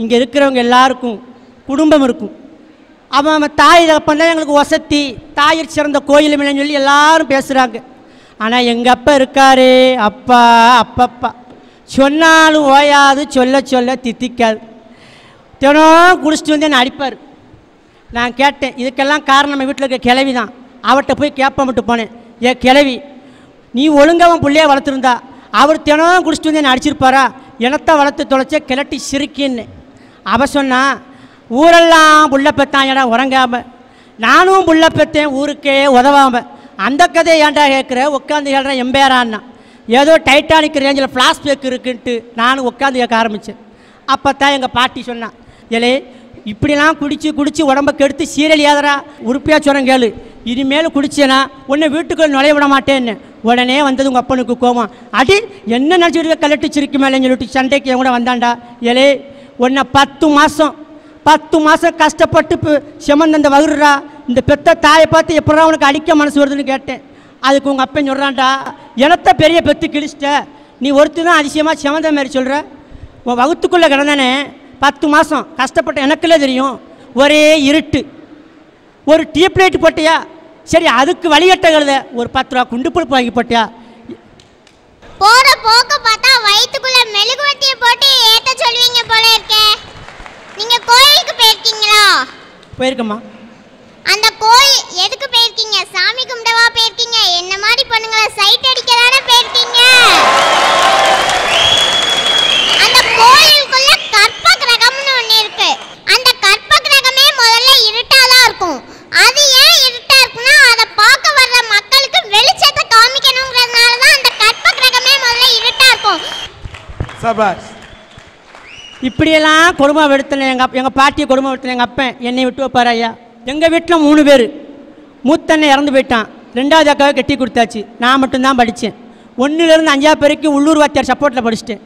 இங்கே இருக்கிறவங்க எல்லாருக்கும் குடும்பம் இருக்கும். அவன் தாய் தகப்பன் எங்களுக்கு வசதி, தாயிற் சிறந்த கோயில் இல்லைன்னு சொல்லி எல்லாரும் பேசுகிறாங்க. ஆனால் எங்கள் அப்பா இருக்காரு, அப்பா அப்பப்பா சொன்னாலும் ஓயாது, சொல்ல சொல்ல தித்திக்காது. தினம் குடிச்சிட்டு வந்து என்னை அடிப்பார். நான் கேட்டேன், இதுக்கெல்லாம் காரணம் நம்ம வீட்டில் இருக்க கிளவி தான். அவர்கிட்ட போய் கேட்ப போனேன், ஏன் கிளவி நீ ஒழுங்காக பிள்ளைய வளர்த்துருந்தா அவர் தினம் குடிச்சிட்டு வந்து என்னை அடிச்சிருப்பாரா? இனத்தை வளர்த்து தொலைச்ச கிளட்டி சிரிக்கின்னு. அவ சொன்னா, ஊரெல்லாம் புள்ள பெத்தான் ஏடா உறங்காமல், நானும் புள்ள பெற்றேன் ஊருக்கே உதவாமல். அந்த கதையை ஏன்டா கேட்குற, உட்காந்து கேட்குறேன் எம்பேரான்னா. ஏதோ டைட்டானிக் ரேஞ்சில் ஃப்ளாஷ்பேக் இருக்குன்ட்டு நானும் உட்காந்து கேட்க ஆரம்பித்தேன். அப்போ தான் எங்கள் பாட்டி சொன்னான், ஏலே இப்படிலாம் குடிச்சு உடம்பை கெடுத்து சீரழியாதரா, உறுப்பியாக சொன்னேன் கேளு, இனிமேல் குடிச்சேனா உன்னை வீட்டுக்குள்ளே நுழைய விட மாட்டேன்னு. உடனே வந்தது உங்கள் அப்பனுக்கு கோவம். அடி என்ன நினச்சிட்டு கலட்டிச்சிருக்கு மேலேன்னு சொல்லிட்டு சண்டைக்கு என் கூட வந்தாண்டா. ஏலே உன்னை 10 மாதம் கஷ்டப்பட்டு செமந்த வகுறா, இந்த பெத்த தாயை பார்த்து எப்படா உனக்கு அடிக்க மனசு வருதுன்னு கேட்டேன். அதுக்கு உங்கள் அப்பன் சொல்கிறான்டா, எனத்த பெரிய பெத்து கிழிச்சிட்ட, நீ ஒருத்தி தான் அதிசயமாக செமந்த மாதிரி சொல்கிற. உன் வகுத்துக்குள்ளே கிடந்தானே 10 மாதம் கஷ்டப்பட்ட எனக்குள்ளே தெரியும். ஒரே இருட்டு, ஒரு டியூப் லைட் போட்டியா, சரி அதுக்கு வழிகட்ட கழுத ஒரு 10 ரூபா குண்டு பருப்பு வாங்கி போட்டியா. போற போக்க பார்த்தா வயித்துக்குள்ள மெழுகுவர்த்தியை போட்டு ஏத்த சொல்வீங்க போல இருக்கே. நீங்க கோயிலுக்கு போயிருக்கீங்களா? போயிருக்கம்மா. அந்த கோயில் எதுக்கு போயிருக்கீங்க? சாமி கும்பிடவா போயிருக்கீங்க? என்ன மாதிரி பொண்ணுங்களை சைட் அடிக்க தானே போயிருக்கீங்க? அந்த கோயிலுக்குள்ள கற்ப கிரகம்னு ஒண்ணு இருக்கு. அந்த கற்ப கிரகமே முதல்ல இருட்டாதான் இருக்கும். அது ஏன் இருட்டா இருக்குன்னா, அதை பார்க்க வர்ற மக்களுக்கு வெளிச்சத்தை காமிக்கணுங்கிறதுனால தான் அந்த கற்ப கிரகமே முதல்ல இருட்டா இருக்கும். சபாஷ். இப்படியெல்லாம் கொடுமை எடுத்தேன். எங்கள் பாட்டியை கொடுமை எடுத்தேன். எங்கள் அப்பன் என்னை விட்டு வைப்பார் ஐயா. எங்கள் வீட்டில் 3 பேர். மூத்தண்ணன் இறந்து போயிட்டான், 2வது அக்காவை கட்டி கொடுத்தாச்சு. நான் மட்டும்தான் படித்தேன். 1லேருந்து 5ஆவது வரைக்கும் உள்ளூர் வாத்தியார் சப்போர்ட்டில் படிச்சுட்டேன்.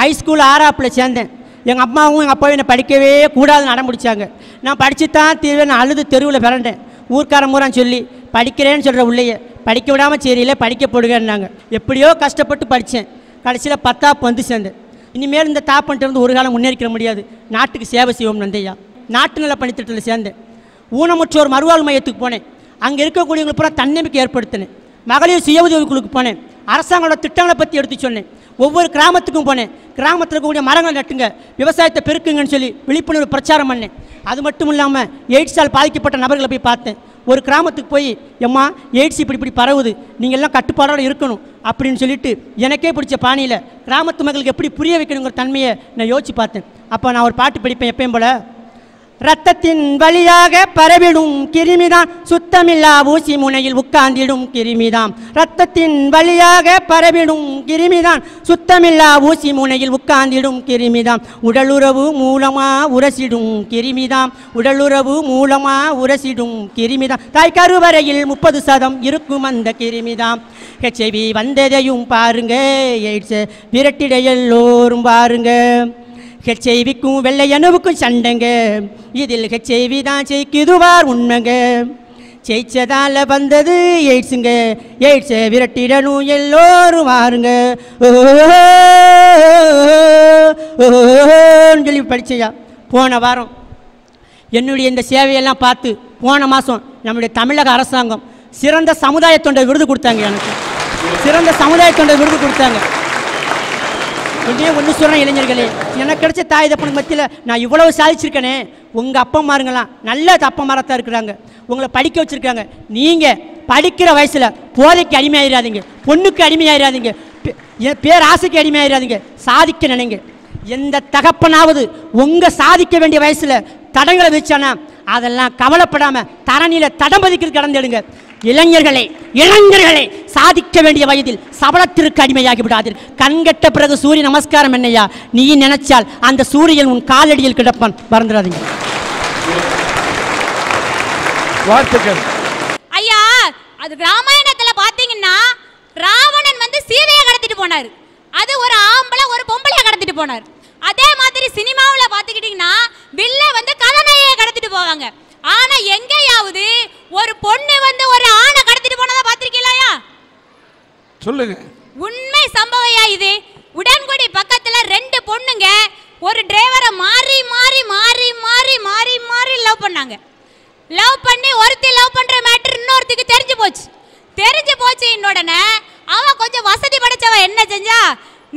ஹைஸ்கூல் 6ஆப்பில் சேர்ந்தேன். எங்கள் அம்மாவும் எங்கள் அப்பாவும் என்னை படிக்கவே கூடாதுன்னு அடம் பிடிச்சாங்க. நான் படித்து தான் தீர்வே, நான் அழுது தெருவில் பிறண்டேன். ஊர்க்காரன் பூரான் சொல்லி படிக்கிறேன்னு சொல்கிற உள்ளேயே படிக்க விடாமல் சரியில்லை படிக்க போடுங்கன்னாங்க. எப்படியோ கஷ்டப்பட்டு படித்தேன். கடைசியில் 10ஆப்பு வந்து சேர்ந்தேன். இனிமேல் இந்த தாப்பன்ட்டு இருந்து ஒரு காலம் முன்னேறிக்கிற முடியாது, நாட்டுக்கு சேவை செய்வோம் நந்தையா. நாட்டு நல பணித்திட்டத்தில் சேர்ந்தேன். ஊனமுற்றோர் மறுவாழ்வு மையத்துக்கு போனேன். அங்கே இருக்கக்கூடியவங்களுக்கு பூரா தன்னம்பிக்கை ஏற்படுத்தினேன். மகளிர் சுய உதவிக்குழுக்கு போனேன். அரசாங்கோட திட்டங்களை பற்றி எடுத்து சொன்னேன். ஒவ்வொரு கிராமத்துக்கும் போனேன். கிராமத்தில் இருக்கக்கூடிய மரங்கள் நட்டுங்க, விவசாயத்தை பெருக்குங்கன்னு சொல்லி விழிப்புணர்வு பிரச்சாரம் பண்ணேன். அது மட்டும் இல்லாமல் எய்ட்ஸால் பாதிக்கப்பட்ட நபர்களை போய் பார்த்தேன். ஒரு கிராமத்துக்கு போய், எம்மா எய்ட்ஸ் இப்படி பரவுது, நீங்கள் எல்லாம் கட்டுப்பாடோடு இருக்கணும் அப்படின்னு சொல்லிட்டு எனக்கே பிடிச்ச பாணியில் கிராமத்து மக்களுக்கு எப்படி புரிய வைக்கணுங்கிற தன்மையை நான் யோசித்து பார்த்தேன். அப்போ நான் ஒரு பாட்டு படிப்பேன் எப்பயும் போல். ரத்தத்தின் வழியாக பரவிடும் கிருமிதான், சுத்தமில்லா ஊசி முனையில் உட்கார்ந்திடும் கிருமிதான். ரத்தத்தின் வழியாக பரவிடும் கிருமிதான், சுத்தமில்லா ஊசி முனையில் உட்கார்ந்திடும் கிருமிதான். உடலுறவு மூலமா உரசிடும் கிருமிதான், உடலுறவு மூலமா உரசிடும் கிருமிதான். தாய் கருவறையில் 30% இருக்கும் அந்த கிருமிதான். HIV வந்ததையும் பாருங்க, எய்ட்ஸை விரட்டிட எல்லோரும் பாருங்க. HIV-க்கும் வெள்ளை அணுவுக்கும் சண்டைங்க, இதில் HIV தான் ஜெயிக்குதுவார் உண்மைங்க. ஜெயிச்சதால வந்தது எய்ட்ஸுங்க, எய்ட்ஸை விரட்டிடணும் எல்லோரும் வாருங்க. சொல்லி படிச்சையா. போன வாரம் என்னுடைய இந்த சேவையெல்லாம் பார்த்து போன மாதம் நம்முடைய தமிழக அரசாங்கம் சிறந்த சமுதாய தொண்டை விருது கொடுத்தாங்க. எனக்கு சிறந்த சமுதாய தொண்டை விருது கொடுத்தாங்க. ஒன்று சொல்கிறேன் இளைஞர்களே, எனக்கு கிடைச்ச தாய் தப்பனுக்கு மத்தியில் நான் இவ்வளவு சாதிச்சிருக்கேனே. உங்கள் அப்பா அம்மாருங்களாம் நல்ல அப்பா அம்மாராக இருக்கிறாங்க, உங்களை படிக்க வச்சுருக்காங்க. நீங்கள் படிக்கிற வயசில் போதைக்கு அடிமையாயிடாதீங்க, பொண்ணுக்கு அடிமையாயிடாதீங்க, பேராசைக்கு அடிமையாயிடாதீங்க. சாதிக்க நினைங்க. எந்த தகப்பனாவது உங்கள் சாதிக்க வேண்டிய வயசில் தடங்களை வச்சானா அதெல்லாம் கவலைப்படாமல் தரணியில் தடம் பதிக்கிறது கடந்துடுங்க. இளைஞர்களே, இளைஞர்களே, சாதிக்க வேண்டிய வயதில் சபலத்திற்கு அடிமையாகி விடாதீர்கள். கண்கட்ட பிறகு சூரிய நமஸ்காரம் என்னையா, நீ நினைச்சால் அந்த சூரியன் உன் காலடியில் கிடப்பான், மறந்துடாதீங்க. வாழ்த்துக்கள் ஐயா. அது ராமாயணத்துல பாத்தீங்கன்னா ராவணன் வந்து சீதையை கடத்திட்டு போனார். அது ஒரு ஆம்பளை ஒரு பொம்பளையை கடத்திட்டு போனார். அதே மாதிரி சினிமாவில் பார்த்துக்கிட்டீங்கன்னா வில்ல வந்து கதாநாயகியை கடத்திட்டு போவாங்க. ஆனா எங்கேயாவது ஒரு பொண்ணு வந்து ஒரு ஆணை கடத்திட்டு போனதா பார்த்திருக்கீங்களா? சொல்லுங்க. உண்மை சம்பவம் இது. உடன்குடி பக்கத்துல 2 பொண்ணுங்க ஒரு டிரைவரை மாறி லவ் பண்ணாங்க. லவ் பண்ணி ஒருத்தி லவ் பண்ற மேட்டர் இன்னொருத்திக்கு தெரிஞ்சு போச்சு. உடனே அவன் கொஞ்சம் வசதி படைச்சவ என்ன செஞ்சா,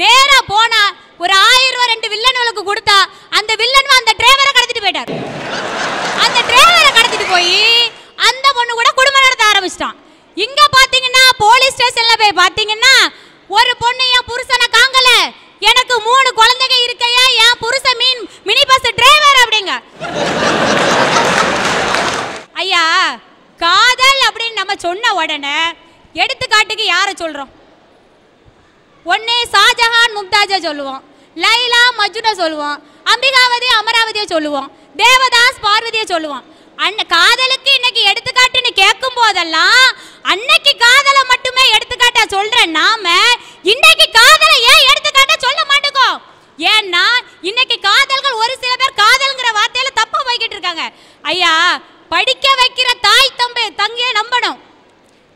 நேரா போனா ஒரு 1000 ரூபாய் 2 வில்லனுக்கு கொடுத்தா அந்த வில்லன் அந்த டிரைவரை கடத்திட்டு போயிட்டார். அந்த டிரைவரை கடத்திட்டு போய் அந்த பொண்ணு கூட குடும்பம் நடத்த ஆரம்பிச்சிட்டான். இங்க பாத்தீங்கன்னா போலீஸ் ஸ்டேஷன்ல போய் பாத்தீங்கன்னா ஒரு பொண்ணு என் புருஷனை காங்கல, எனக்கு 3 குழந்தைங்க இருக்கையா, என் புருஷன் மினி பஸ் டிரைவர் அப்படிங்க. ஐயா, காதல் அப்படின்னு நம்ம சொன்ன உடனே எடுத்துக்காட்டுக்கு யாரை சொல்றோம்? ஒன்னே ஷாஜஹான் மும்தாஜை சொல்லுவோம், லைலா மஜ்னுவை சொல்லுவோம், அம்பிகாவதி அமராவதியை சொல்லுவோம், தேவதாஸ் பார்வதியை சொல்லுவோம். காதலுக்கு இன்னைக்கு எடுத்துக்காட்டுன்னு கேட்கும் போதெல்லாம் அன்னைக்கு காதலை மட்டுமே எடுத்துக்காட்டா சொல்ற நாம இன்னைக்கு காதலை ஏன் எடுத்துக்காட்டா சொல்ல மாட்டோம்? ஏன்னா இன்னைக்கு காதல்கள் ஒரு சில பேர் காதல்ங்கிற வார்த்தையில தப்பா போய்கிட்டு இருக்காங்க. ஐயா, படிக்க வைக்கிற தாய் தங்கையை நம்பணும்,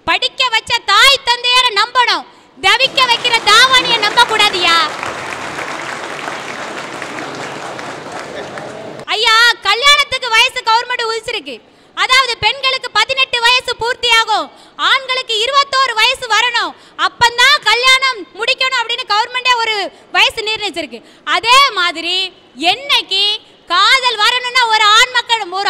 படிக்க வச்ச தாய் தந்தையரை நம்பணும், தவிக்க வைக்கிற தாவானியை நம்ப கூடாதியா. ஐயா, கல்யாணத்துக்கு வயசு கவர்மெண்ட் உதிச்சிருக்கு. அதாவது பெண்களுக்கு 18 வயசு பூர்த்தியாகும், ஆண்களுக்கு 21 வயசு வரணும், அப்பந்தான் கல்யாணம் முடிக்கணும் அப்படின்னு கவர்மெண்டே ஒரு வயசு நிர்ணயிச்சிருக்கு. அதே மாதிரி என்னைக்கு காதல் வரணும்னா ஒரு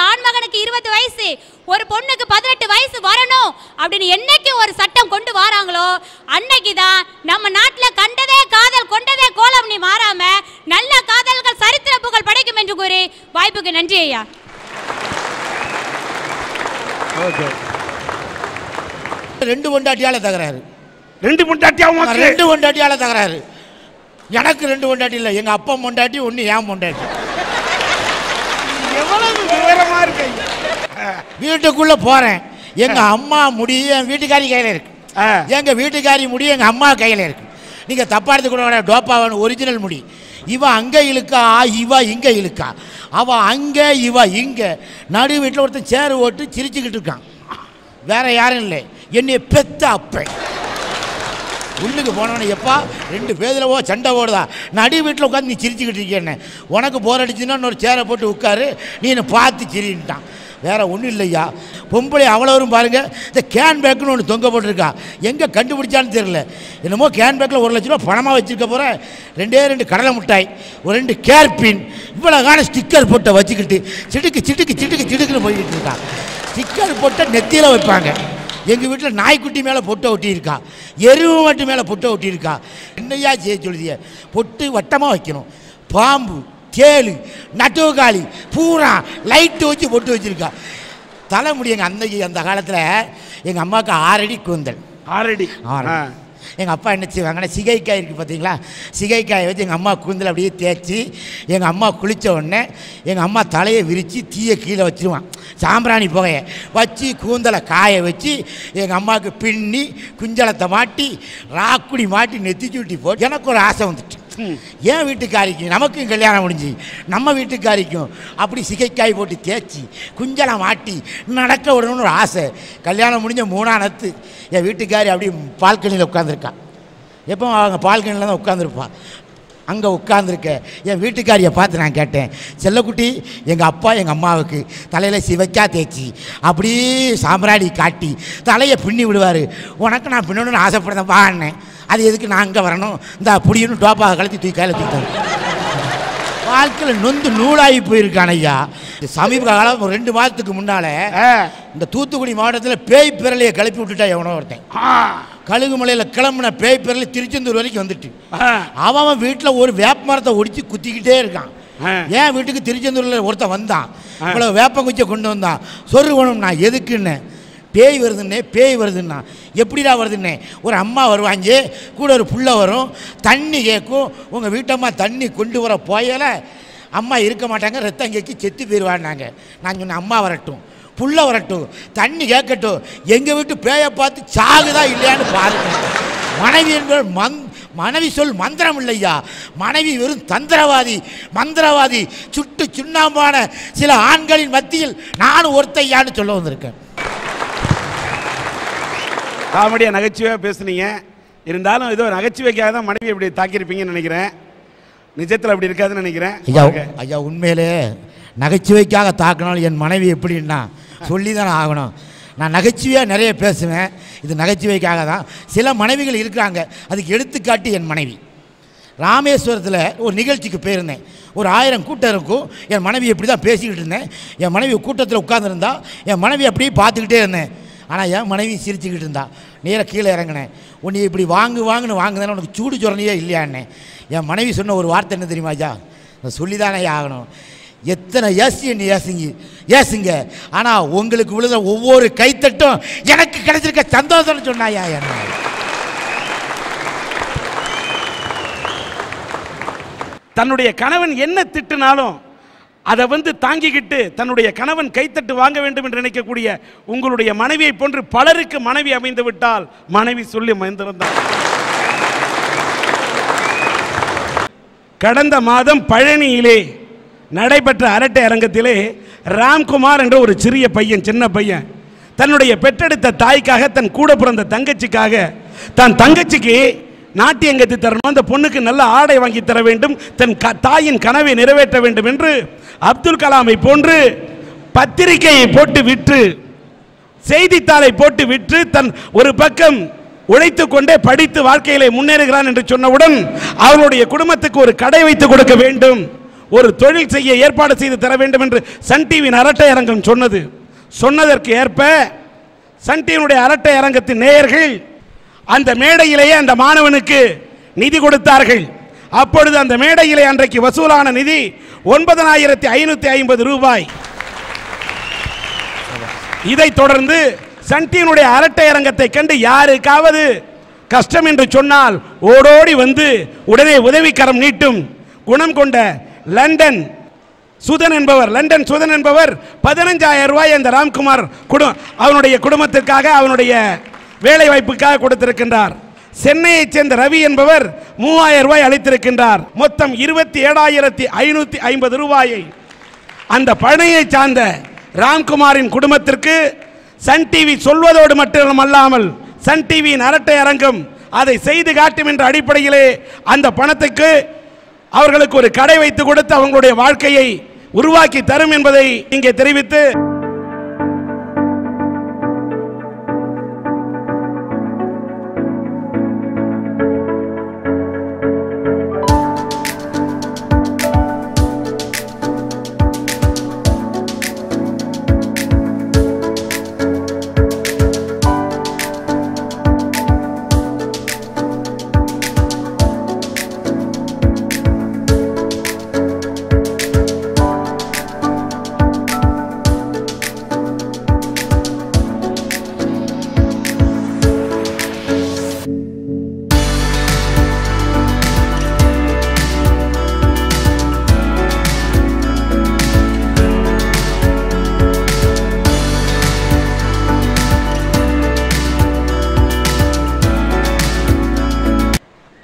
ஆண்மகனுக்கு 20 வயசு, ஒரு பொண்ணுக்கு 18 வயசு வரணும் அப்படின்னு என்னைக்கு ஒரு சட்டம் கொண்டு வராங்களோ அன்னைக்கு தான் நம்ம நாட்டில் கண்டதே காதல் கொண்டதே கோலம் நீ மாறாம நல்ல காதல்கள் சரித்திர புகழ் படைக்கும் என்று கூறி வாய்ப்புக்கு நன்றி ஐயா. ரெண்டு பொண்டாட்டியால தகராறு, 2 பொண்டாட்டியாவும் 2 பொண்டாட்டியால தகராறு. எனக்கு 2 பொண்டாட்டி இல்லை, எங்க அப்பா பொண்டாட்டி ஒன்று ஏன் பொண்டாட்டி. எவ்வளவு விவரமா இருக்கு. வீட்டுக்குள்ள போறேன், எங்க அம்மா முடி என் வீட்டுக்காரி கையில இருக்கு, எங்க வீட்டுக்காரி முடி எங்க அம்மா கையில இருக்கு. நீங்க தப்பா எடுத்துக்கூட டோப்பாவன் ஒரிஜினல் முடி. இவ அங்க இழுக்கா, இவ இங்க இழுக்கா, அவ அங்க இவ இங்க. நடு வீட்டில் ஒருத்தன் சேரு ஓட்டு சிரிச்சுக்கிட்டு இருக்கான், வேற யாரும் இல்லை, என்னைய பெத்த அப்பன். உள்ளுக்கு போனவனே எப்பா 2 பேதில் சண்டை ஓடுதா, நடு வீட்டில் உட்காந்து நீ சிரிச்சுக்கிட்டு இருக்கேன்னு, உனக்கு போர் அடிச்சுன்னா இன்னொரு சேரை போட்டு உட்காரு, நீ பார்த்து சிரின்ட்டான். வேற ஒன்றும் இல்லையா. பொம்பளை அவ்வளோரும் பாருங்க, இந்த கேன் பேக்குன்னு ஒன்று தொங்க போட்டிருக்கா, எங்கே கண்டுபிடிச்சான்னு தெரியல. என்னமோ கேன் பேக்கில் 1 லட்ச ரூபா பணமாக வச்சுருக்க போகிற, 2 கடலை மிட்டாய், ஒரு 2 கேர்பின், இவ்வளோ காண ஸ்டிக்கர் போட்ட வச்சுக்கிட்டு சிடுக்கு சிடுக்கு சிடுக்கு சிடுக்குன்னு போய்கிட்டு இருக்கா. ஸ்டிக்கர் போட்ட நெத்தியில் வைப்பாங்க. எங்கள் வீட்டில் நாய்க்குட்டி மேலே பொட்டை ஒட்டியிருக்கா, எருவு மட்டும் மேலே பொட்டை ஒட்டியிருக்கா. என்னையா செய்ய சொல்லுதிய, பொட்டு வட்டமாக வைக்கணும். பாம்பு, தேளு, நட்டுவக்காளி பூரா லைட்டு வச்சு பொட்டு வச்சுருக்கா. தலைமுடி எங்கள் அந்த காலத்தில் எங்கள் அம்மாவுக்கு 6 அடி கூந்தல். 6 அடி. எங்கள் அப்பா என்ன செய்வாங்கன்னா, சிகைக்காய் இருக்குது பார்த்தீங்களா, சிகைக்காயை வச்சு எங்கள் அம்மா கூந்தல் அப்படியே தேய்ச்சி, எங்கள் அம்மா குளித்த உடனே எங்கள் அம்மா தலையை விரித்து தீயை கீழே வச்சுருவான், சாம்பிராணி புகையை வச்சு கூந்தலை காய வச்சு எங்கள் அம்மாவுக்கு பின்னி குஞ்சலத்தை மாட்டி ராக்குடி மாட்டி நெத்திச்சூட்டி போட்டு எனக்கு ஒரு ஆசை வந்துட்டு, ஏன் வீட்டுக்காரிக்கும் நமக்கும் கல்யாணம் முடிஞ்சு நம்ம வீட்டுக்காரிக்கும் அப்படி சிகைக்காய் போட்டு தேய்ச்சி குஞ்சலம் மாட்டி நடக்க விடணும்னு ஒரு ஆசை. கல்யாணம் முடிஞ்ச 3ஆம் நாத்து என் வீட்டுக்காரி அப்படி பால்கனியில் உட்காந்துருக்கா. எப்போ அவங்க பால்கனியில் தான் உட்காந்துருப்பான். அங்கே உட்காந்துருக்க என் வீட்டுக்காரியை பார்த்து நான் கேட்டேன், செல்லக்குட்டி, எங்கள் அப்பா எங்கள் அம்மாவுக்கு தலையில் சிவைக்கா தேய்ச்சி அப்படியே சாம்பிராணி காட்டி தலையை பின்னி விடுவார், உனக்கு நான் பின்னணும்னு ஆசைப்படுறேன் வான்னேன். அது எதுக்கு நான் அங்கே வரணும், இந்த புடின்னு டோப்பாக கலத்தி தூக்கி கையில் தூக்கிட்டாங்க. வாழ்க்கையில் நொந்து நூலாகி போயிருக்கான் ஐயா. சமீப காலம் 2 மாதத்துக்கு முன்னால் இந்த தூத்துக்குடி மாவட்டத்தில் பேய் பிறலையை கிளப்பி விட்டுட்டா எவனோ ஒருத்தன். கழுகுமலையில் கிளம்புன பேய் பிறலை திருச்செந்தூர் வரைக்கும் வந்துட்டு அவன் வீட்டில் ஒரு வேப்ப மரத்தை ஒடிச்சு குத்திக்கிட்டே இருக்கான். ஏன் வீட்டுக்கு திருச்செந்தூரில் ஒருத்தன் வந்தான், இவ்வளோ வேப்பங்குச்சியை கொண்டு வந்தான், சொருகணும் நான் எதுக்குன்னு. பேய் வருதுன்னே, பேய் வருதுன்னா எப்படிடா வருதுன்னே, ஒரு அம்மா வருவாங்க கூட, ஒரு புள்ள வரும், தண்ணி கேட்கும், உங்கள் வீட்டம்மா தண்ணி கொண்டு வர போயல அம்மா இருக்க மாட்டாங்க, ரத்தம் கேட்கி செத்து போயிடுவான்னாங்க. நான் சொன்னேன், அம்மா வரட்டும், புள்ள வரட்டும், தண்ணி கேட்கட்டும், எங்கள் வீட்டு பேயை பார்த்து சாகுதா இல்லையான்னு பாருங்க. மனைவி என்பது மனைவி சொல் மந்திரம் இல்லையா, மனைவி வெறும் தந்திரவாதி, மந்திரவாதி, சுட்டு சுண்ணாம்பான சில ஆண்களின் மத்தியில் நானும் ஒருத்தையான்னு சொல்ல வந்திருக்கேன். காமெடியாக நகைச்சுவையாக பேசுனீங்க, இருந்தாலும் ஏதோ நகைச்சுவைக்காக தான் மனைவி இப்படி தாக்கியிருப்பீங்கன்னு நினைக்கிறேன். நிஜத்தில் அப்படி இருக்காதுன்னு நினைக்கிறேன். ஐயா உண்மையிலே நகைச்சுவைக்காக தாக்கினாலும் என் மனைவி எப்படின்னா சொல்லி தானே ஆகணும். நான் நகைச்சுவையாக நிறைய பேசுவேன், இது நகைச்சுவைக்காக தான். சில மனைவிகள் இருக்கிறாங்க, அதுக்கு எடுத்துக்காட்டி என் மனைவி. ராமேஸ்வரத்தில் ஒரு நிகழ்ச்சிக்கு போயிருந்தேன். ஒரு 1000 கூட்டம் இருக்கும். என் மனைவி இப்படி தான் பேசிக்கிட்டு இருந்தேன். என் மனைவி கூட்டத்தில் உட்காந்துருந்தா, என் மனைவி அப்படியே பார்த்துக்கிட்டே இருந்தேன். ஆனால் என் மனைவி சிரிச்சுக்கிட்டு இருந்தா. நேராக கீழே இறங்கினேன். உன்னை இப்படி வாங்குன்னு வாங்குதானே, உனக்கு சூடு சொரணையே இல்லையான்னு. என் மனைவி சொன்ன ஒரு வார்த்தை என்ன தெரியுமாஜா? சொல்லிதானே ஆகணும். எத்தனை ஏசுங்க, ஆனால் உங்களுக்கு விழுத ஒவ்வொரு கைத்தட்டும் எனக்கு கிடைச்சிருக்க சந்தோஷம்னு சொன்னாயா என்ன. தன்னுடைய கணவன் என்ன திட்டினாலும் அதை தாங்கிக்கிட்டு தன்னுடைய கணவன் கைத்தட்டு வாங்க வேண்டும் என்று நினைக்கக்கூடிய உங்களுடைய மனைவியை போன்று பலருக்கு மனைவி அமைந்து விட்டால் மனைவி சொல்லி மகிழ்ந்திருந்தார். கடந்த மாதம் பழனியிலே நடைபெற்ற அரட்டை அரங்கத்திலே ராம்குமார் என்ற ஒரு சிறிய பையன், சின்ன பையன், தன்னுடைய பெற்றெடுத்த தாய்க்காக, தன் கூட பிறந்த தங்கச்சிக்காக, தன் தங்கச்சிக்கு நாட்டியங்கத்து தரணும், அந்த பொண்ணுக்கு நல்ல ஆடை வாங்கி தர வேண்டும், தன் தாயின் கனவை நிறைவேற்ற வேண்டும் என்று அப்துல் கலாமை போன்று பத்திரிகையை போட்டு விற்று, செய்தித்தாளை போட்டு விற்று, தன் ஒரு பக்கம் உழைத்து கொண்டே படித்து வாழ்க்கையிலே முன்னேறுகிறான் என்று சொன்னவுடன் அவருடைய குடும்பத்துக்கு ஒரு கடை வைத்து கொடுக்க வேண்டும், ஒரு தொழில் செய்ய ஏற்பாடு செய்து தர வேண்டும் என்று சன் டிவியின் அரட்டை அரங்கம் சொன்னதற்கு ஏற்ப சன் டிவியினுடைய அரட்டை அரங்கத்தின் நேயர்கள் அந்த மேடையிலேயே அந்த மாணவனுக்கு நிதி கொடுத்தார்கள். அப்பொழுது அந்த மேடையிலே அன்றைக்கு வசூலான நிதி 9550 ரூபாய். இதைத் தொடர்ந்து சன் டிவியினுடைய அரட்டை அரங்கத்தை கண்டு யாருக்காவது கஷ்டம் என்று சொன்னால் ஓடோடி வந்து உடனே உதவிக்கரம் நீட்டும் குணம் கொண்ட லண்டன் சுதன் என்பவர் 15,000 ரூபாய் அந்த ராம்குமார் அவனுடைய குடும்பத்திற்காக, அவனுடைய வேலை வாய்ப்புக்காக கொடுத்திருக்கின்றார். சென்னையைச் சேர்ந்த ரவி என்பவர் 3000 ரூபாய் அளித்திருக்கின்றார். மொத்தம் 27,550 ரூபாயை அந்த பழனியை சார்ந்த ராம்குமாரின் குடும்பத்திற்கு சன் டிவி சொல்வதோடு மட்டுமல்லாமல் சன் டிவியின் அரட்டை அரங்கம் அதை செய்து காட்டும் என்ற அடிப்படையிலே அந்த பணத்துக்கு அவர்களுக்கு ஒரு கடை வைத்து கொடுத்து அவங்களுடைய வாழ்க்கையை உருவாக்கி தரும் என்பதை இங்கே தெரிவித்து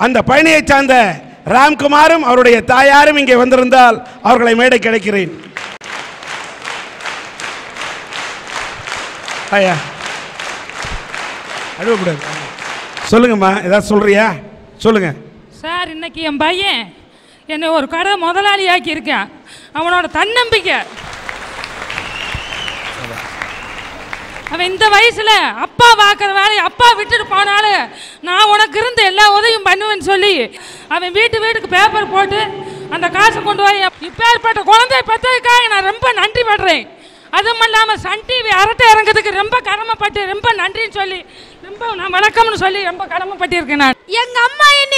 அந்த பழனியை சார்ந்த ராம்குமாரும் அவருடைய தாயாரும் இங்கே வந்திருந்தால் அவர்களை மேடை கிடைக்கிறேன். ஐயா அழுவக்கூடாது, சொல்லுங்கம்மா, ஏதாவது சொல்றியா சொல்லுங்க. சார், இன்னைக்கு என் பையன் என்னை ஒரு கடை முதலாளி ஆக்கி இருக்கான். அவனோட தன்னம்பிக்கை, அவன் இந்த வயசுல அப்பா பார்க்குற வேலையை அப்பா விட்டுட்டு போனாலும் நான் உனக்கு இருந்து எல்லா உதவியும் பண்ணுவேன்னு சொல்லி அவன் வீட்டுக்கு பேப்பர் போட்டு அந்த காசை கொண்டு போய் இப்பேற்பட்ட குழந்தைய பெற்றதுக்காக நான் ரொம்ப நன்றி படுறேன். அதுவும் இல்லாமல் சன் டிவி அரட்டை இறங்கிறதுக்கு ரொம்ப கடமைப்பட்டு ரொம்ப நன்றின்னு சொல்லி ரொம்ப நான் வணக்கம்னு சொல்லி ரொம்ப கடமைப்பட்டிருக்கேன். நான் எங்கள் அம்மா என்ன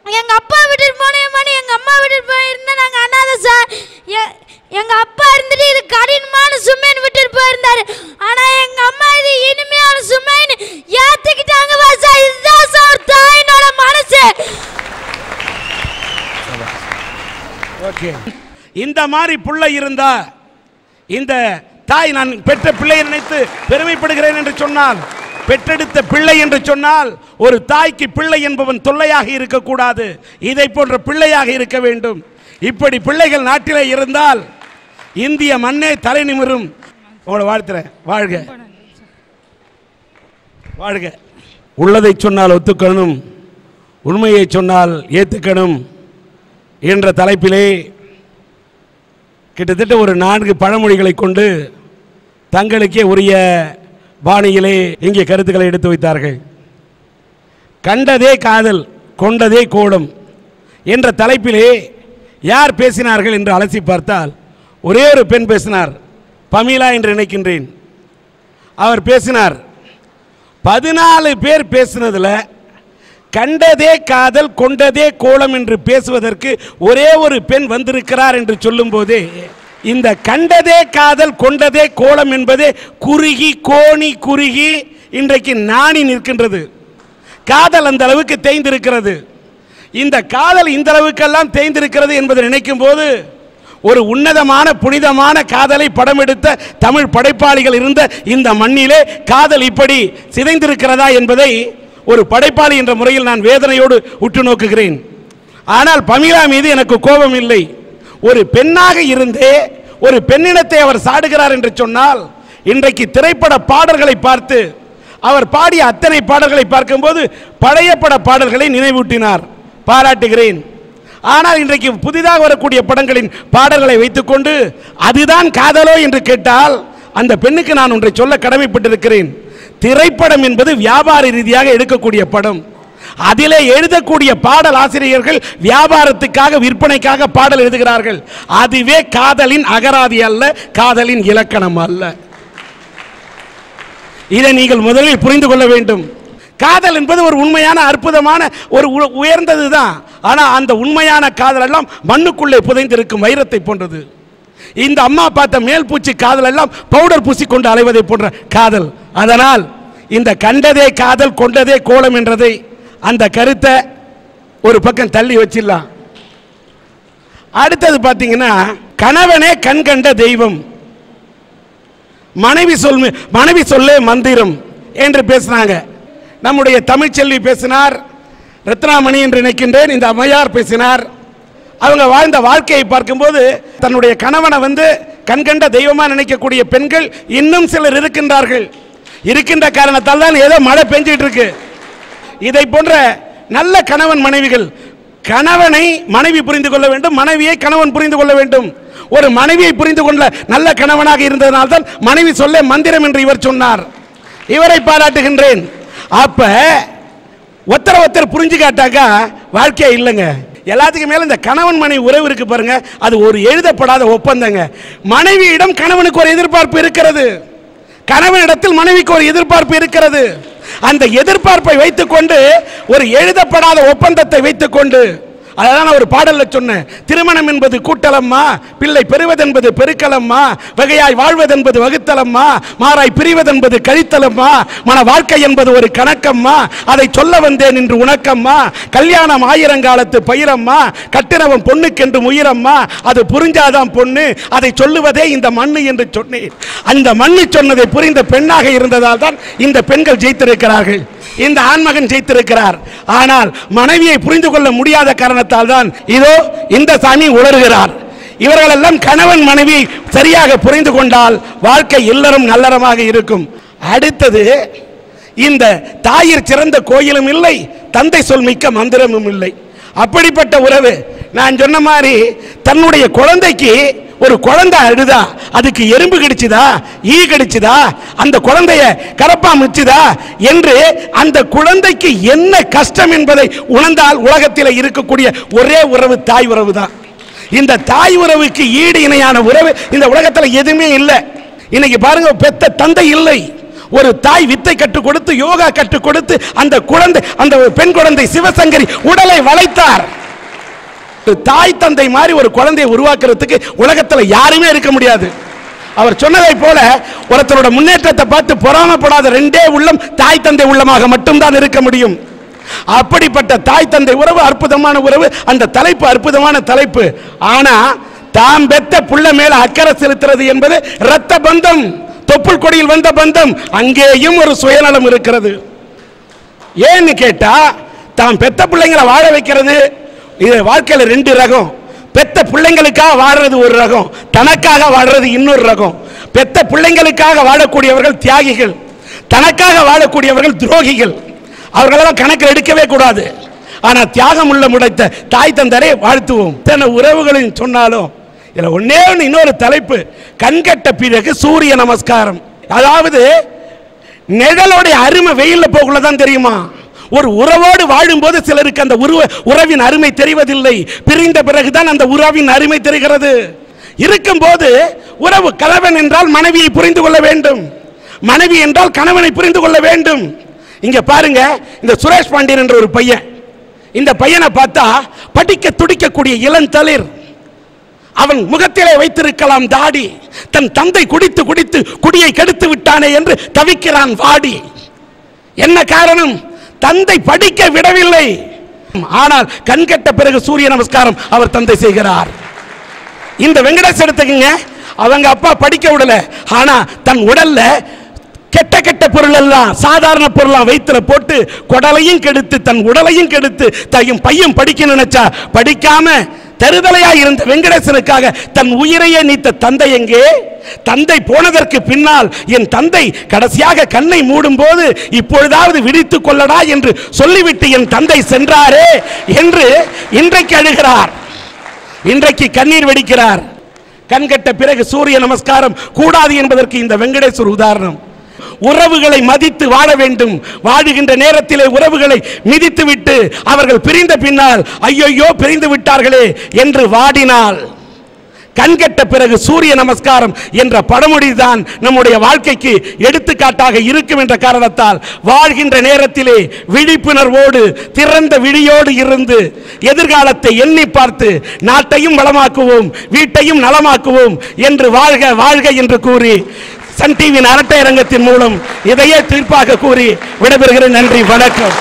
எங்கள் அப்பா விட்டுட்டு போனேன், எங்கள் அம்மா விட்டுட்டு போயிருந்தா நாங்கள் அண்ணாத சார். எங்கள் அப்பா இருந்துட்டு இது கடினமான சுமைன்னு விட்டுட்டு போயிருந்தாரு. ஆனால் எங்கள் அம்மா இது இனிமையான சுமைன்னு ஏற்றுக்கிட்டாங்க வாசா. இதுதான் சார் தாயினோட மனசு. ஓகே, இந்த மாதிரி புள்ள இருந்தா இந்த தாய் நான் பெற்ற பிள்ளையை நினைத்து பெருமைப்படுகிறேன் என்று சொன்னால், பெற்றெடுத்த பிள்ளை என்று சொன்னால் ஒரு தாய்க்கு பிள்ளை என்பவன் தொல்லையாக இருக்கக்கூடாது, இதை போன்ற பிள்ளையாக இருக்க வேண்டும். இப்படி பிள்ளைகள் நாட்டிலே இருந்தால் இந்திய மண்ணே தலை நிமிரும். உங்களை வாழ்த்துறேன். வாழ்க வாழ்க. உள்ளதை சொன்னால் ஒத்துக்கணும், உண்மையை சொன்னால் ஏத்துக்கணும் என்ற தலைப்பிலே கிட்டத்தட்ட ஒரு 4 பழமொழிகளை கொண்டு தங்களுக்கே உரிய பாணியிலே இங்கே கருத்துக்களை எடுத்து வைத்தார்கள். கண்டதே காதல் கொண்டதே கோலம் என்ற தலைப்பிலே யார் பேசினார்கள் என்று அலசி பார்த்தால் ஒரே ஒரு பெண் பேசினார், பமீலா என்று நினைக்கின்றேன். அவர் பேசினார். 14 பேர் பேசினதில் கண்டதே காதல் கொண்டதே கோலம் என்று பேசுவதற்கு ஒரே ஒரு பெண் வந்திருக்கிறார் என்று சொல்லும் போதே இந்த கண்டதே காதல் கொண்டதே கோலம் என்பதே குறுகி கோணி குறுகி இன்றைக்கு நாணி நிற்கின்றது. காதல் அந்த அளவுக்கு தேய்ந்திருக்கிறது. இந்த காதல் இந்த அளவுக்கெல்லாம் தேய்ந்திருக்கிறது என்பதை நினைக்கும் போது ஒரு உன்னதமான புனிதமான காதலை படம் எடுத்த தமிழ் படைப்பாளிகள் இருந்த இந்த மண்ணிலே காதல் இப்படி சிதைந்திருக்கிறதா என்பதை ஒரு படைப்பாளி என்ற முறையில் நான் வேதனையோடு உற்று நோக்குகிறேன். ஆனால் பமீலா மீது எனக்கு கோபம் இல்லை. ஒரு பெண்ணாக இருந்தே ஒரு பெண்ணினத்தை அவர் சாடுகிறார் என்று சொன்னால் இன்றைக்கு திரைப்பட பாடல்களை பார்த்து அவர் பாடிய அத்தனை பாடல்களை பார்க்கும்போது பழைய பட பாடல்களை நினைவூட்டினார், பாராட்டுகிறேன். ஆனால் இன்றைக்கு புதிதாக வரக்கூடிய படங்களின் பாடல்களை வைத்துக்கொண்டு அதுதான் காதலோ என்று கேட்டால் அந்த பெண்ணுக்கு நான் ஒன்றை சொல்ல கடமைப்பட்டிருக்கிறேன். திரைப்படம் என்பது வியாபார ரீதியாக எடுக்கக்கூடிய படம். அதிலே எழுதக்கூடிய பாடல் ஆசிரியர்கள் வியாபாரத்துக்காக விற்பனைக்காக பாடல் எழுதுகிறார்கள். அதுவே காதலின் அகராதி அல்ல, காதலின் இலக்கணம் அல்ல. இதை நீங்கள் முதலில் புரிந்து கொள்ள வேண்டும். காதல் என்பது ஒரு உண்மையான அற்புதமான ஒரு உயர்ந்தது தான். ஆனால் அந்த உண்மையான காதல் எல்லாம் மண்ணுக்குள்ளே புதைந்திருக்கும் வைரத்தை போன்றது. இந்த அம்மா பார்த்த மேல் பூச்சி காதல் எல்லாம் பவுடர் பூசிக்கொண்டு அலைவதை போன்ற காதல். அதனால் இந்த கண்டதே காதல் கொண்டதே கோலம் என்றதை அந்த கருத்தை ஒரு பக்கம் தள்ளி வச்சிடலாம். அடுத்தது பார்த்தீங்கன்னா கணவனே கண் கண்ட தெய்வம், மனைவி சொல்லே மந்திரம் என்று பேசினாங்க. நம்முடைய தமிழ்ச்செல்வி பேசினார், ரத்னாமணி என்று நினைக்கின்றேன், இந்த அம்மையார் பேசினார். அவங்க வாழ்ந்த வாழ்க்கையை பார்க்கும்போது தன்னுடைய கணவனை கண்கண்ட தெய்வமா நினைக்கக்கூடிய பெண்கள் இன்னும் சிலர் இருக்கின்றார்கள். இருக்கின்ற காரணத்தால் தான் ஏதோ மழை பெஞ்சிட்டு இருக்கு. இதை போன்ற நல்ல கணவன் மனைவிகள், கணவனை மனைவி புரிந்து கொள்ள வேண்டும், மனைவியை கணவன் புரிந்து கொள்ள வேண்டும். ஒரு மனைவியை புரிந்து கொள்ள நல்ல கணவனாக இருந்ததனால்தான் மனைவி சொல்ல மந்திரம் என்று இவர் சொன்னார். இவரை பாராட்டுகின்றேன். அப்ப ஒருத்தர் புரிஞ்சு காட்டாக்கா வாழ்க்கையே இல்லைங்க. எல்லாத்துக்கும் மேல இந்த கணவன் மனைவி உறவு இருக்கு பாருங்க, அது ஒரு எழுதப்படாத ஒப்பந்தங்க. மனைவியிடம் கணவனுக்கு ஒரு எதிர்பார்ப்பு இருக்கிறது, கணவனிடத்தில் மனைவிக்கு ஒரு எதிர்பார்ப்பு இருக்கிறது. அந்த எதிர்பார்ப்பை வைத்துக்கொண்டு ஒரு எழுதப்படாத ஒப்பந்தத்தை வைத்துக்கொண்டு, அதான் ஒரு பாடல்ல சொன்னேன், திருமணம் என்பது கூட்டலம்மா, பிள்ளை பெறுவதென்பது பெருக்கலம்மா, வகையாய் வாழ்வதென்பது வகுத்தலம்மா, மாறாய் பிரிவதென்பது கழித்தலம்மா, மன வாழ்க்கை என்பது ஒரு கணக்கம்மா, அதை சொல்ல வந்தேன் இன்று உனக்கம்மா, கல்யாணம் ஆயிரங்காலத்து பயிரம்மா, கட்டினவன் பொண்ணுக்கென்று உயிரம்மா, அது புரிஞ்சாதான் பொண்ணு, அதை சொல்லுவதே இந்த மண்ணு என்று சொன்னேன். அந்த மண்ணு சொன்னதை புரிந்த பெண்ணாக இருந்ததால் தான் இந்த பெண்கள் ஜெயித்திருக்கிறார்கள், இந்த ஆண்மகன் ஜெயித்திருக்கிறார். ஆனால் மனைவியை புரிந்து கொள்ள முடியாத காரணத்தால் தான் இதோ இந்த சாமி உளறுகிறார். இவர்கள் எல்லாம் கணவன் மனைவி சரியாக புரிந்து கொண்டால் வாழ்க்கை இல்லறம் நல்லறமாக இருக்கும். அடுத்தது, இந்த தாயிற் சிறந்த கோயிலும் இல்லை, தந்தை சொல் மிக்க மந்திரமும் இல்லை. அப்படிப்பட்ட உறவு. நான் சொன்ன மாதிரி தன்னுடைய குழந்தைக்கு ஒரு குழந்தை அழுதா அதுக்கு எறும்பு கடிச்சுதா, ஈ கடிச்சுதா, அந்த குழந்தைய கரப்பா மிச்சுதா என்று அந்த குழந்தைக்கு என்ன கஷ்டம் என்பதை உணர்ந்தால் உலகத்தில் இருக்கக்கூடிய ஒரே உறவு தாய் உறவு தான். இந்த தாய் உறவுக்கு ஈடு இணையான உறவு இந்த உலகத்தில் எதுவுமே இல்லை. இன்னைக்கு பாருங்க, பெத்த தந்தை இல்லை, ஒரு தாய் வித்தை கற்றுக் கொடுத்து யோகா கற்றுக் கொடுத்து அந்த குழந்தை, அந்த பெண் குழந்தை சிவசங்கரி உடலை வளைத்தார். தாய் தந்தை மாதிரி ஒரு குழந்தையை உருவாக்குறதுக்கு உலகத்தில் யாருமே இருக்க முடியாது. அவர் சொன்னதை போல ஒருத்தரோட முன்னேற்றத்தை பார்த்து பொறாமப்படாத ரெண்டே உள்ளம் தாய் தந்தை உள்ளமாக மட்டும்தான் இருக்க முடியும். அப்படிப்பட்ட தாய் தந்தை உறவு அற்புதமான உறவு. அந்த தலைப்பு அற்புதமான தலைப்பு. ஆனா தாம் பெத்த புள்ள மேல அக்கறை செலுத்துறது என்பது இரத்த பந்தம், தொப்புள் கொடியில் வந்த பந்தம். அங்கேயும் ஒரு சுயநலம் இருக்கிறது. ஏன்னு கேட்டா, தாம் பெத்த பிள்ளைங்களை வாழ வைக்கிறது, இது வாழ்க்கையில் 2 ரகம். பெத்த பிள்ளைங்களுக்காக வாடுறது ஒரு ரகம், தனக்காக வாடுறது இன்னொரு ரகம். பெத்த பிள்ளைங்களுக்காக வாழக்கூடியவர்கள் தியாகிகள், தனக்காக வாழக்கூடியவர்கள் துரோகிகள். அவர்களெல்லாம் கணக்கில் எடுக்கவே கூடாது. ஆனால் தியாகம் உள்ள முடைத்த தாய் தந்தரை வாழ்த்துவோம். இத்தனை உறவுகளின் சொன்னாலும் இதில் ஒன்னே ஒன்று, இன்னொரு தலைப்பு, கண்கட்ட பிறகு சூரிய நமஸ்காரம். அதாவது நிழலோடைய அருமை வெயிலில் போகலதான் தெரியுமா. ஒரு உறவோடு வாழும்போது சிலருக்கு அந்த உறவின் அருமை தெரிவதில்லை. பிரிந்த பிறகுதான் அந்த உறவின் அருமை தெரிகிறது. இருக்கும்போது உறவு, கணவன் என்றால் மனைவியை புரிந்து கொள்ள வேண்டும், மனைவி என்றால் கணவனை புரிந்து கொள்ள வேண்டும். இங்க பாருங்க, இந்த சுரேஷ் பாண்டியன் என்ற ஒரு பையன், இந்த பையனை பார்த்தா படிக்க துடிக்கக்கூடிய இளந்தளிர். அவன் முகத்திலே வைத்திருக்கலாம் தாடி. தன் தந்தை குடித்து குடித்து குடியை கெடுத்து விட்டானே என்று தவிக்கிறான் வாடி. என்ன காரணம்? தந்தை படிக்க விடவில்லை. ஆனால் கண்கட்ட பிறகு சூரிய நமஸ்காரம் அவர் தந்தை செய்கிறார். இந்த வெங்கடேஷ் எடுத்துக்கங்க, அவங்க அப்பா படிக்க விடல, ஆனா தன் உடல்ல கெட்ட கெட்ட பொருள் எல்லாம், சாதாரண பொருளாம் வயிற்றுல போட்டு குடலையும் கெடுத்து தன் உடலையும் கெடுத்து தையும் பையன் படிக்க நினைச்சா படிக்காம தருதலையா இருந்த வெங்கடேசனுக்காக தன் உயிரையே நீத்த தந்தை எங்கே? தந்தை போனதற்கு பின்னால் என் தந்தை கடைசியாக கண்ணை மூடும் போது இப்பொழுதாவது விழித்துக் கொள்ளடா என்று சொல்லிவிட்டு என் தந்தை சென்றாரே என்று இன்றைக்கு அழுகிறார், இன்றைக்கு கண்ணீர் வெடிக்கிறார். கண்கட்ட பிறகு சூரிய நமஸ்காரம் கூடாது என்பதற்கு இந்த வெங்கடேஸ்வர் உதாரணம். உறவுகளை மதித்து வாழ வேண்டும். வாழுகின்ற நேரத்திலே உறவுகளை மிதித்து விட்டு அவர்கள் பிரிந்த பின்னால் ஐயோ பிரிந்து விட்டார்களே என்று வாடினால், கண்கட்ட பிறகு சூரிய நமஸ்காரம் என்ற படமொழிதான் நம்முடைய வாழ்க்கைக்கு எடுத்துக்காட்டாக இருக்கும் என்ற காரணத்தால் வாழ்கின்ற நேரத்திலே விழிப்புணர்வோடு திறந்த விழியோடு இருந்து எதிர்காலத்தை எண்ணி பார்த்து நாட்டையும் வளமாக்குவோம், வீட்டையும் நலமாக்குவோம் என்று வாழ்க வாழ்க என்று கூறி சன் டிவியின் அரட்டை அரங்கத்தின் மூலம் இதையே தீர்ப்பாக கூறி விடைபெறுகிறேன். நன்றி, வணக்கம்.